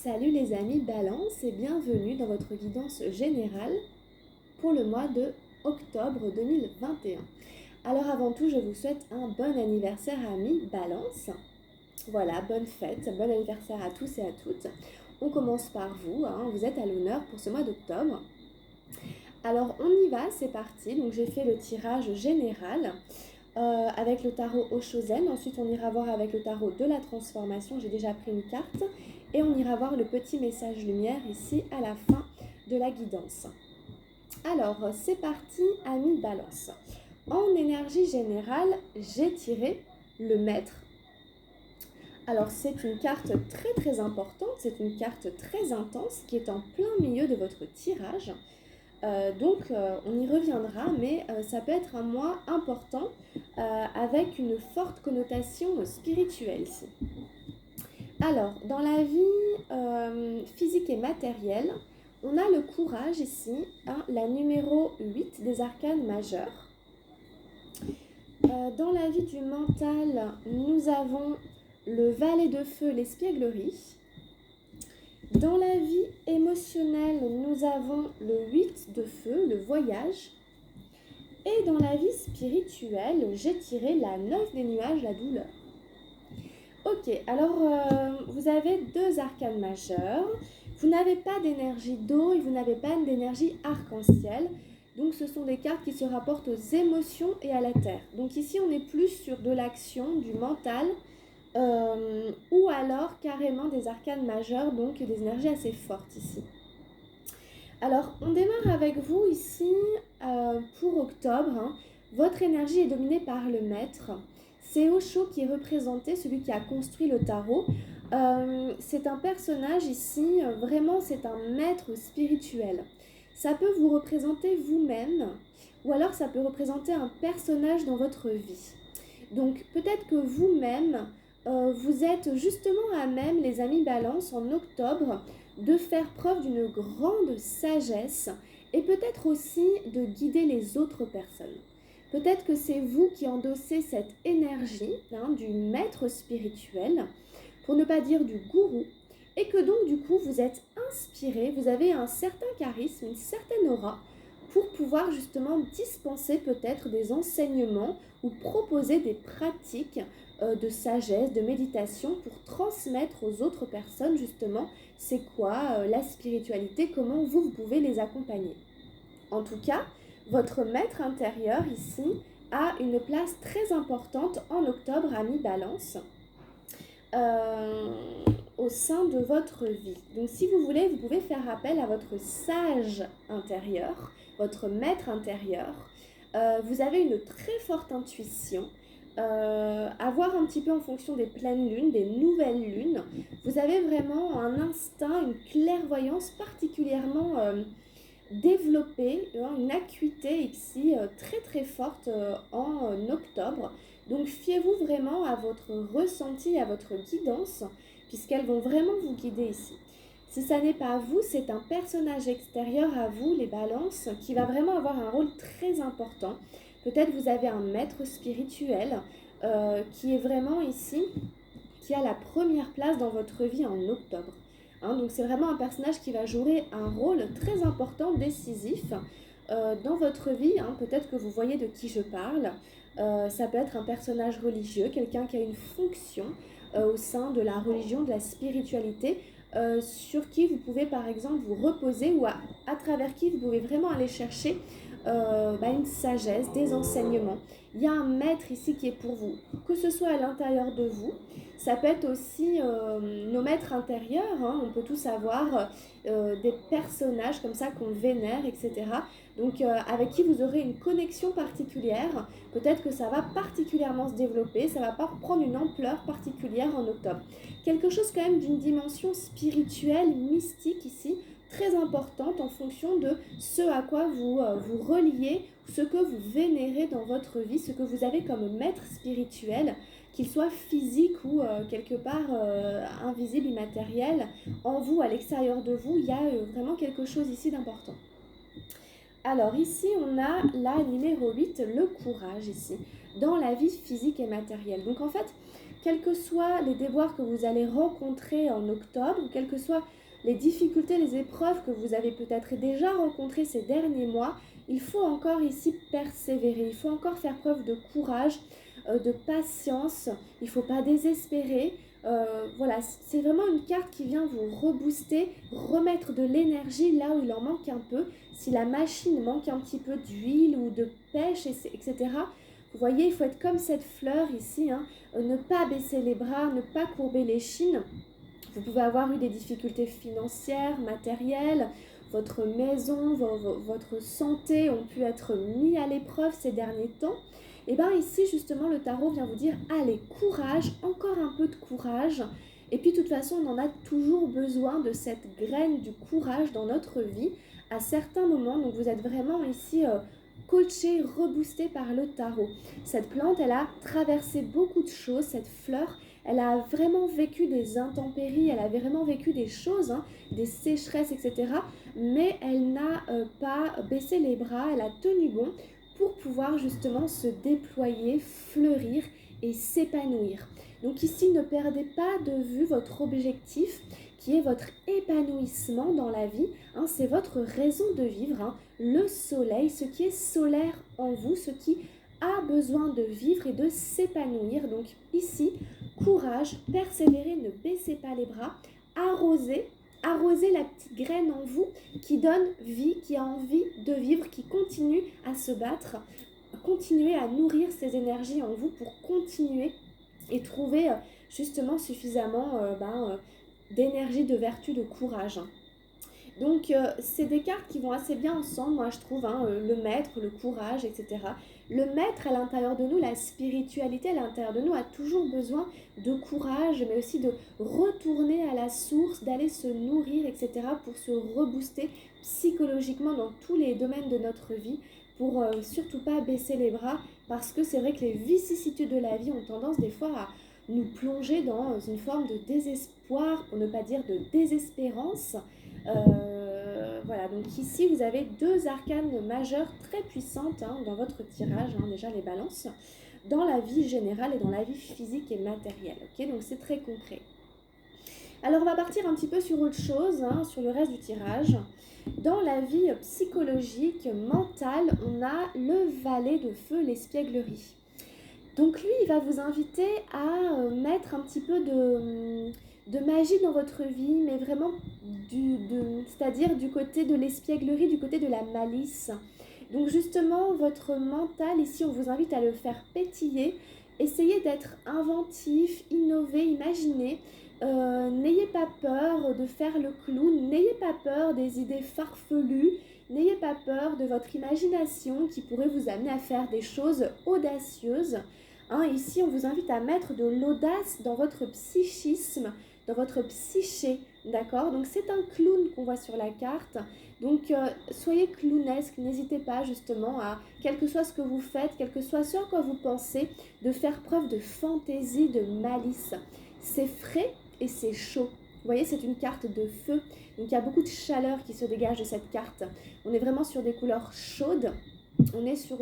Salut les amis Balance et bienvenue dans votre guidance générale pour le mois de octobre 2021. Alors avant tout, je vous souhaite un bon anniversaire amis Balance. Voilà, bonne fête, bon anniversaire à tous et à toutes. On commence par vous, vous êtes à l'honneur pour ce mois d'octobre. Alors on y va, c'est parti. Donc j'ai fait le tirage général avec le tarot Oshozen. Ensuite on ira voir avec le tarot de la transformation. J'ai déjà pris une carte. Et on ira voir le petit message lumière ici à la fin de la guidance. Alors c'est parti amis Balance. En énergie générale, j'ai tiré le maître. Alors c'est une carte très importante, c'est une carte très intense qui est en plein milieu de votre tirage. Donc on y reviendra, mais ça peut être un mois important avec une forte connotation spirituelle ici. Alors, dans la vie physique et matérielle, on a le courage ici, la numéro 8 des arcanes majeures. Dans la vie du mental, nous avons le valet de feu, l'espièglerie. Dans la vie émotionnelle, nous avons le 8 de feu, le voyage. Et dans la vie spirituelle, j'ai tiré la 9 des nuages, la douleur. Ok, alors vous avez deux arcanes majeures. Vous n'avez pas d'énergie d'eau et vous n'avez pas d'énergie arc-en-ciel. Donc ce sont des cartes qui se rapportent aux émotions et à la terre. Donc ici on est plus sur de l'action, du mental, ou alors carrément des arcanes majeures, donc des énergies assez fortes ici. Alors on démarre avec vous ici pour octobre. Votre énergie est dominée par le maître. C'est Osho qui est représenté, celui qui a construit le tarot. C'est un personnage ici, vraiment c'est un maître spirituel. Ça peut vous représenter vous-même, ou alors ça peut représenter un personnage dans votre vie. Donc peut-être que vous-même, vous êtes justement à même, les amis Balance, en octobre, de faire preuve d'une grande sagesse et peut-être aussi de guider les autres personnes. Peut-être que c'est vous qui endossez cette énergie du maître spirituel, pour ne pas dire du gourou, et que donc du coup vous êtes inspiré, vous avez un certain charisme, une certaine aura, pour pouvoir justement dispenser peut-être des enseignements ou proposer des pratiques de sagesse, de méditation pour transmettre aux autres personnes justement c'est quoi la spiritualité, comment vous pouvez les accompagner. En tout cas, votre maître intérieur ici a une place très importante en octobre à mi-balance au sein de votre vie. Donc si vous voulez, vous pouvez faire appel à votre sage intérieur, votre maître intérieur. Vous avez une très forte intuition. À voir un petit peu en fonction des pleines lunes, des nouvelles lunes. Vous avez vraiment un instinct, une clairvoyance particulièrement développée, une acuité ici très forte en octobre. Donc fiez-vous vraiment à votre ressenti, à votre guidance, puisqu'elles vont vraiment vous guider ici. Si ça n'est pas vous, c'est un personnage extérieur à vous, les balances, qui va vraiment avoir un rôle très important. Peut-être vous avez un maître spirituel qui est vraiment ici, qui a la première place dans votre vie en octobre. Donc c'est vraiment un personnage qui va jouer un rôle très important, décisif dans votre vie. Peut-être que vous voyez de qui je parle. Ça peut être un personnage religieux, quelqu'un qui a une fonction au sein de la religion, de la spiritualité, sur qui vous pouvez par exemple vous reposer ou à travers qui vous pouvez vraiment aller chercher une sagesse, des enseignements. Il y a un maître ici qui est pour vous, que ce soit à l'intérieur de vous. Ça peut être aussi nos maîtres intérieurs, on peut tous avoir des personnages comme ça qu'on vénère, etc. Donc avec qui vous aurez une connexion particulière. Peut-être que ça va particulièrement se développer, ça va pas prendre une ampleur particulière en octobre. Quelque chose quand même d'une dimension spirituelle, mystique ici, très importante en fonction de ce à quoi vous vous reliez, ce que vous vénérez dans votre vie, ce que vous avez comme maître spirituel, qu'il soit physique ou quelque part invisible, immatériel, en vous, à l'extérieur de vous, il y a vraiment quelque chose ici d'important. Alors ici, on a la numéro 8, le courage ici, dans la vie physique et matérielle. Donc en fait, quels que soient les déboires que vous allez rencontrer en octobre, quelles que soient les difficultés, les épreuves que vous avez peut-être déjà rencontrées ces derniers mois, il faut encore ici persévérer, il faut encore faire preuve de courage, de patience, il ne faut pas désespérer. Voilà, c'est vraiment une carte qui vient vous rebooster, remettre de l'énergie là où il en manque un peu. Si la machine manque un petit peu d'huile ou de pêche, etc., vous voyez, il faut être comme cette fleur ici, hein, ne pas baisser les bras, ne pas courber l'échine. Vous pouvez avoir eu des difficultés financières, matérielles, votre maison, votre santé ont pu être mis à l'épreuve ces derniers temps. Et bien ici, justement, le tarot vient vous dire, allez, courage, encore un peu de courage. Et puis, de toute façon, on en a toujours besoin de cette graine du courage dans notre vie à certains moments. Donc, vous êtes vraiment ici coaché, reboosté par le tarot. Cette plante, elle a traversé beaucoup de choses, cette fleur. Elle a vraiment vécu des intempéries, elle a vraiment vécu des choses, hein, des sécheresses, etc. Mais elle n'a pas baissé les bras, elle a tenu bon pour pouvoir justement se déployer, fleurir et s'épanouir. Donc ici, ne perdez pas de vue votre objectif qui est votre épanouissement dans la vie. Hein, c'est votre raison de vivre, hein, le soleil, ce qui est solaire en vous, ce qui a besoin de vivre et de s'épanouir. Donc ici, courage, persévérez, ne baissez pas les bras, arrosez la petite graine en vous qui donne vie, qui a envie de vivre, qui continue à se battre, continuez à nourrir ces énergies en vous pour continuer et trouver justement suffisamment d'énergie, de vertu, de courage. Donc, c'est des cartes qui vont assez bien ensemble, moi je trouve, hein, le maître, le courage, etc. Le maître à l'intérieur de nous, la spiritualité à l'intérieur de nous a toujours besoin de courage, mais aussi de retourner à la source, d'aller se nourrir, etc. pour se rebooster psychologiquement dans tous les domaines de notre vie, pour surtout pas baisser les bras, parce que c'est vrai que les vicissitudes de la vie ont tendance des fois à nous plonger dans une forme de désespoir, pour ne pas dire de désespérance. Voilà, donc ici vous avez deux arcanes majeures très puissantes, hein, dans votre tirage, hein, déjà les balances, dans la vie générale et dans la vie physique et matérielle. Ok, donc c'est très concret. Alors on va partir un petit peu sur autre chose, hein, sur le reste du tirage. Dans la vie psychologique, mentale, on a le valet de feu, l'espièglerie. Donc lui, il va vous inviter à mettre un petit peu de magie dans votre vie, mais vraiment c'est-à-dire du côté de l'espièglerie, du côté de la malice. Donc justement, votre mental, ici, on vous invite à le faire pétiller. Essayez d'être inventif, innover, imaginez. N'ayez pas peur de faire le clown, n'ayez pas peur des idées farfelues, n'ayez pas peur de votre imagination qui pourrait vous amener à faire des choses audacieuses. Hein, ici, on vous invite à mettre de l'audace dans votre psychisme, dans votre psyché, d'accord? Donc, c'est un clown qu'on voit sur la carte. Donc, soyez clownesque, n'hésitez pas justement à, quel que soit ce que vous faites, quel que soit ce à quoi vous pensez, de faire preuve de fantaisie, de malice. C'est frais et c'est chaud. Vous voyez, c'est une carte de feu. Donc, il y a beaucoup de chaleur qui se dégage de cette carte. On est vraiment sur des couleurs chaudes. On est sur...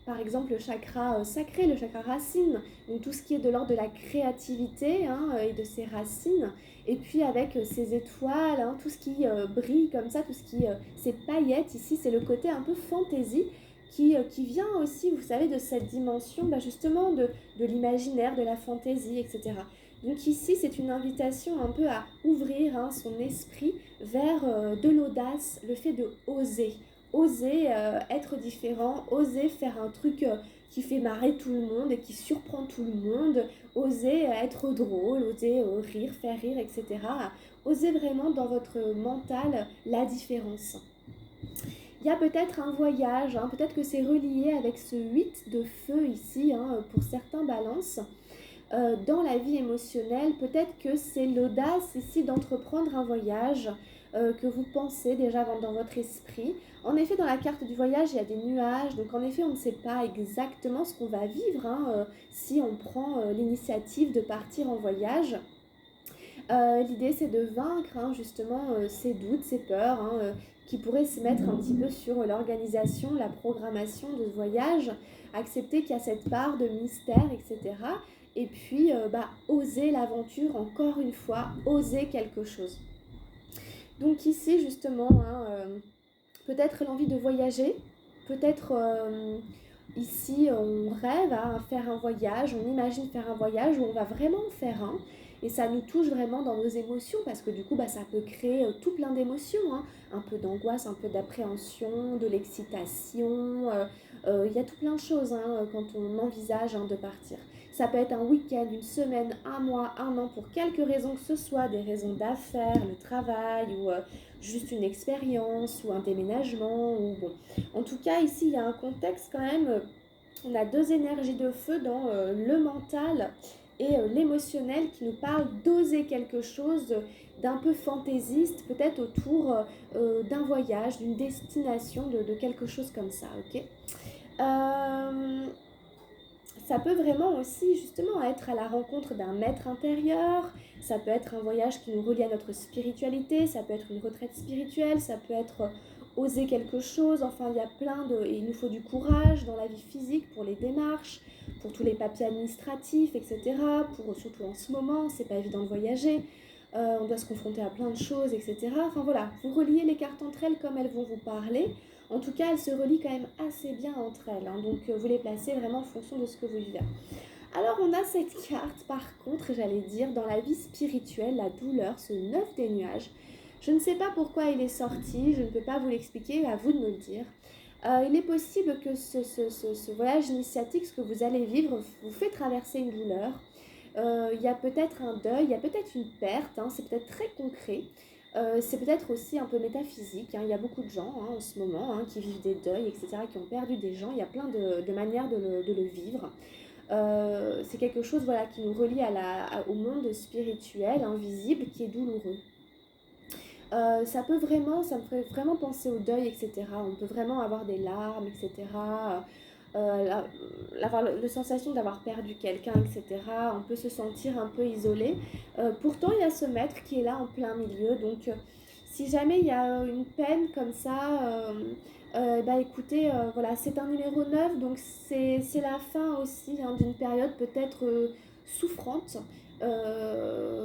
par exemple, le chakra sacré, le chakra racine, donc tout ce qui est de l'ordre de la créativité, hein, et de ses racines. Et puis avec ces étoiles, hein, tout ce qui brille comme ça, tout ce qui, ces paillettes ici, c'est le côté un peu fantaisie qui vient aussi, vous savez, de cette dimension justement de l'imaginaire, de la fantaisie, etc. Donc ici, c'est une invitation un peu à ouvrir, hein, son esprit vers de l'audace, le fait de oser. Oser être différent, oser faire un truc qui fait marrer tout le monde et qui surprend tout le monde, oser être drôle, oser rire, faire rire, etc. Osez vraiment dans votre mental la différence. Il y a peut-être un voyage, hein, peut-être que c'est relié avec ce 8 de feu ici, hein, pour certains balances. Dans la vie émotionnelle, peut-être que c'est l'audace ici d'entreprendre un voyage que vous pensez déjà dans votre esprit. En effet, dans la carte du voyage, il y a des nuages, donc en effet, on ne sait pas exactement ce qu'on va vivre, hein, si on prend l'initiative de partir en voyage. L'idée, c'est de vaincre, hein, justement ces doutes, ces peurs, hein, qui pourraient se mettre un petit peu sur l'organisation, la programmation de ce voyage, accepter qu'il y a cette part de mystère, etc. et puis oser l'aventure encore une fois, oser quelque chose. Donc ici justement, peut-être l'envie de voyager, peut-être ici on rêve à faire un voyage, on imagine faire un voyage où on va vraiment en faire un, et ça nous touche vraiment dans nos émotions parce que du coup ça peut créer tout plein d'émotions, hein. Un peu d'angoisse, un peu d'appréhension, de l'excitation, il y a tout plein de choses, hein, quand on envisage, hein, de partir. Ça peut être un week-end, une semaine, un mois, un an, pour quelque raison que ce soit, des raisons d'affaires, le travail ou juste une expérience ou un déménagement. Ou bon. En tout cas, ici, il y a un contexte quand même. On a deux énergies de feu dans le mental et l'émotionnel qui nous parlent d'oser quelque chose d'un peu fantaisiste, peut-être autour d'un voyage, d'une destination, de quelque chose comme ça, ok. Ça peut vraiment aussi justement être à la rencontre d'un maître intérieur, ça peut être un voyage qui nous relie à notre spiritualité, ça peut être une retraite spirituelle, ça peut être oser quelque chose, enfin il y a plein de... Et il nous faut du courage dans la vie physique pour les démarches, pour tous les papiers administratifs, etc. Pour, surtout en ce moment, c'est pas évident de voyager, on doit se confronter à plein de choses, etc. Enfin voilà, vous reliez les cartes entre elles comme elles vont vous parler. En tout cas, elles se relient quand même assez bien entre elles, hein, donc vous les placez vraiment en fonction de ce que vous vivez. Alors on a cette carte par contre, j'allais dire, dans la vie spirituelle, la douleur, ce 9 des nuages. Je ne sais pas pourquoi il est sorti, je ne peux pas vous l'expliquer, à vous de me le dire. Il est possible que ce voyage initiatique, ce que vous allez vivre, vous fait traverser une douleur. Il y a peut-être un deuil, il y a peut-être une perte, hein, c'est peut-être très concret. C'est peut-être aussi un peu métaphysique, hein. Il y a beaucoup de gens, hein, en ce moment, hein, qui vivent des deuils, etc., qui ont perdu des gens. Il y a plein de manières de le vivre. C'est quelque chose, voilà, qui nous relie au monde spirituel, invisible, qui est douloureux. Ça me fait vraiment penser au deuil, etc. On peut vraiment avoir des larmes, etc. Avoir la sensation d'avoir perdu quelqu'un, etc. On peut se sentir un peu isolé. Pourtant, il y a ce maître qui est là en plein milieu. Donc, si jamais il y a une peine comme ça, écoutez, voilà, c'est un numéro 9, donc c'est la fin aussi, hein, d'une période peut-être souffrante.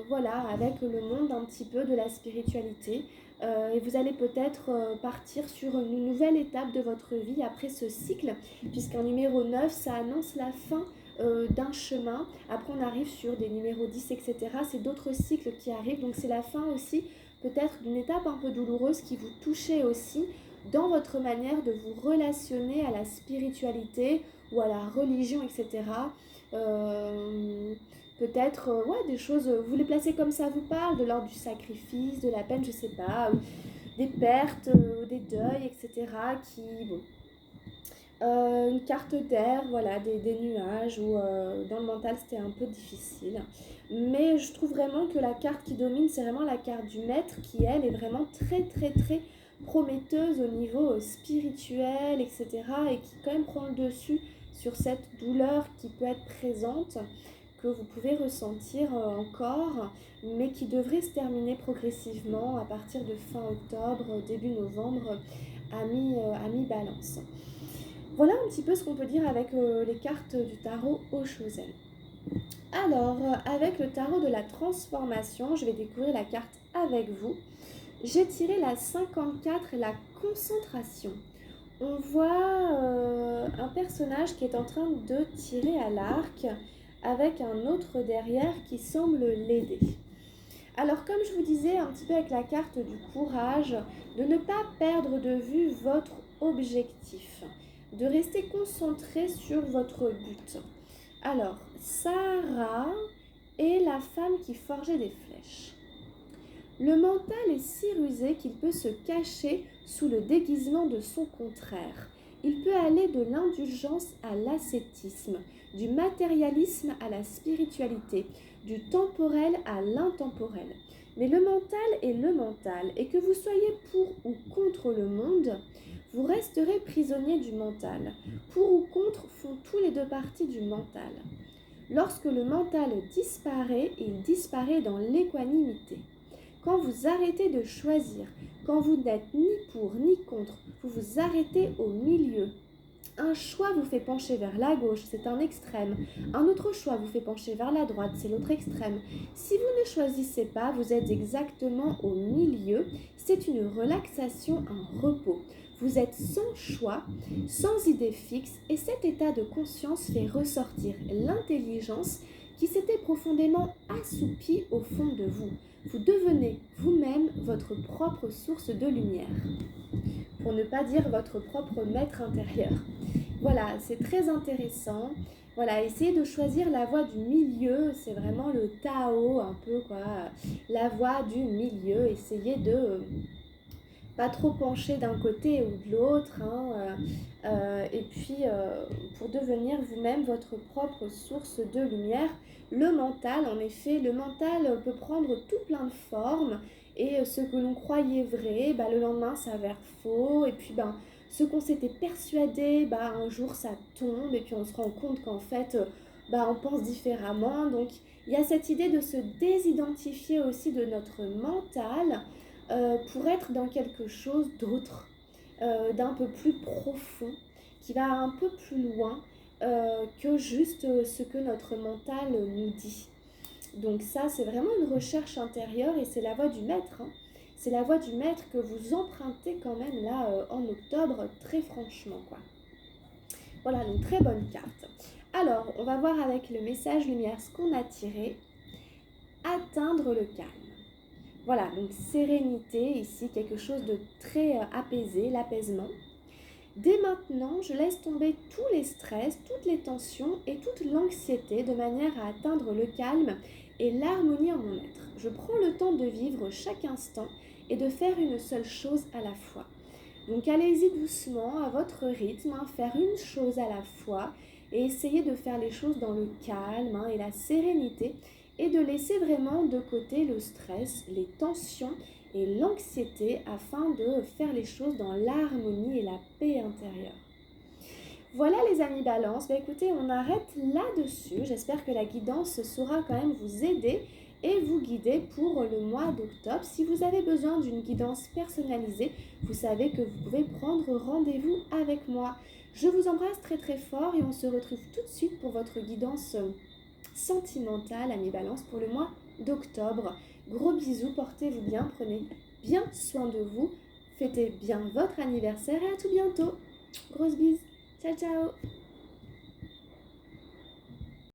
Voilà, avec le monde un petit peu de la spiritualité. Et vous allez peut-être partir sur une nouvelle étape de votre vie après ce cycle, puisqu'un numéro 9, ça annonce la fin d'un chemin. Après, on arrive sur des numéros 10, etc. C'est d'autres cycles qui arrivent, donc c'est la fin aussi peut-être d'une étape un peu douloureuse qui vous touchait aussi dans votre manière de vous relationner à la spiritualité ou à la religion, etc. Peut-être des choses, vous les placez comme ça vous parle, de l'ordre du sacrifice, de la peine, je sais pas, des pertes, des deuils, etc. qui, bon, une carte d'air, voilà, des nuages, où dans le mental c'était un peu difficile. Mais je trouve vraiment que la carte qui domine, c'est vraiment la carte du maître qui, elle, est vraiment très très très prometteuse au niveau spirituel, etc. Et qui quand même prend le dessus sur cette douleur qui peut être présente, que vous pouvez ressentir encore, mais qui devrait se terminer progressivement à partir de fin octobre, début novembre, à mi-balance. Voilà un petit peu ce qu'on peut dire avec les cartes du tarot Oshozen. Alors, avec le tarot de la transformation, je vais découvrir la carte avec vous. J'ai tiré la 54, la concentration. On voit un personnage qui est en train de tirer à l'arc avec un autre derrière qui semble l'aider. Alors, comme je vous disais un petit peu avec la carte du courage, de ne pas perdre de vue votre objectif, de rester concentré sur votre but. Alors, Sarah est la femme qui forgeait des flèches. Le mental est si rusé qu'il peut se cacher sous le déguisement de son contraire. Il peut aller de l'indulgence à l'ascétisme, du matérialisme à la spiritualité, du temporel à l'intemporel. Mais le mental est le mental, et que vous soyez pour ou contre le monde, vous resterez prisonnier du mental. Pour ou contre font tous les deux parties du mental. Lorsque le mental disparaît, il disparaît dans l'équanimité. Quand vous arrêtez de choisir, quand vous n'êtes ni pour ni contre, vous vous arrêtez au milieu. Un choix vous fait pencher vers la gauche, c'est un extrême. Un autre choix vous fait pencher vers la droite, c'est l'autre extrême. Si vous ne choisissez pas, vous êtes exactement au milieu. C'est une relaxation, un repos. Vous êtes sans choix, sans idée fixe, et cet état de conscience fait ressortir l'intelligence qui s'était profondément assoupie au fond de vous. Vous devenez vous-même votre propre source de lumière, pour ne pas dire votre propre maître intérieur. Voilà, c'est très intéressant. Voilà, essayez de choisir la voie du milieu, c'est vraiment le Tao un peu quoi, la voie du milieu. Essayez de pas trop pencher d'un côté ou de l'autre, hein, et puis pour devenir vous-même votre propre source de lumière. Le mental, en effet, le mental peut prendre tout plein de formes, et ce que l'on croyait vrai, bah, le lendemain s'avère faux, et puis ben, ce qu'on s'était persuadé, bah, un jour ça tombe, et puis on se rend compte qu'en fait, bah, on pense différemment. Donc il y a cette idée de se désidentifier aussi de notre mental, pour être dans quelque chose d'autre, d'un peu plus profond, qui va un peu plus loin que juste ce que notre mental nous dit. Donc ça, c'est vraiment une recherche intérieure, et c'est la voie du maître, hein. C'est la voie du maître que vous empruntez quand même là en octobre, très franchement, quoi. Voilà, donc très bonne carte. Alors, on va voir avec le message lumière ce qu'on a tiré. Atteindre le calme. Voilà, donc sérénité ici, quelque chose de très apaisé, l'apaisement. Dès maintenant, je laisse tomber tous les stress, toutes les tensions et toute l'anxiété de manière à atteindre le calme et l'harmonie en mon être. Je prends le temps de vivre chaque instant et de faire une seule chose à la fois. Donc allez-y doucement, à votre rythme, hein, faire une chose à la fois, et essayez de faire les choses dans le calme, hein, et la sérénité, et de laisser vraiment de côté le stress, les tensions et l'anxiété afin de faire les choses dans l'harmonie et la paix intérieure. Voilà les amis Balance, bah écoutez, on arrête là-dessus. J'espère que la guidance saura quand même vous aider et vous guider pour le mois d'octobre. Si vous avez besoin d'une guidance personnalisée, vous savez que vous pouvez prendre rendez-vous avec moi. Je vous embrasse très très fort, et on se retrouve tout de suite pour votre guidance sentimentale, amis Balance, pour le mois d'octobre. Gros bisous, portez-vous bien, prenez bien soin de vous, fêtez bien votre anniversaire, et à tout bientôt. Grosse bise. Ciao, ciao.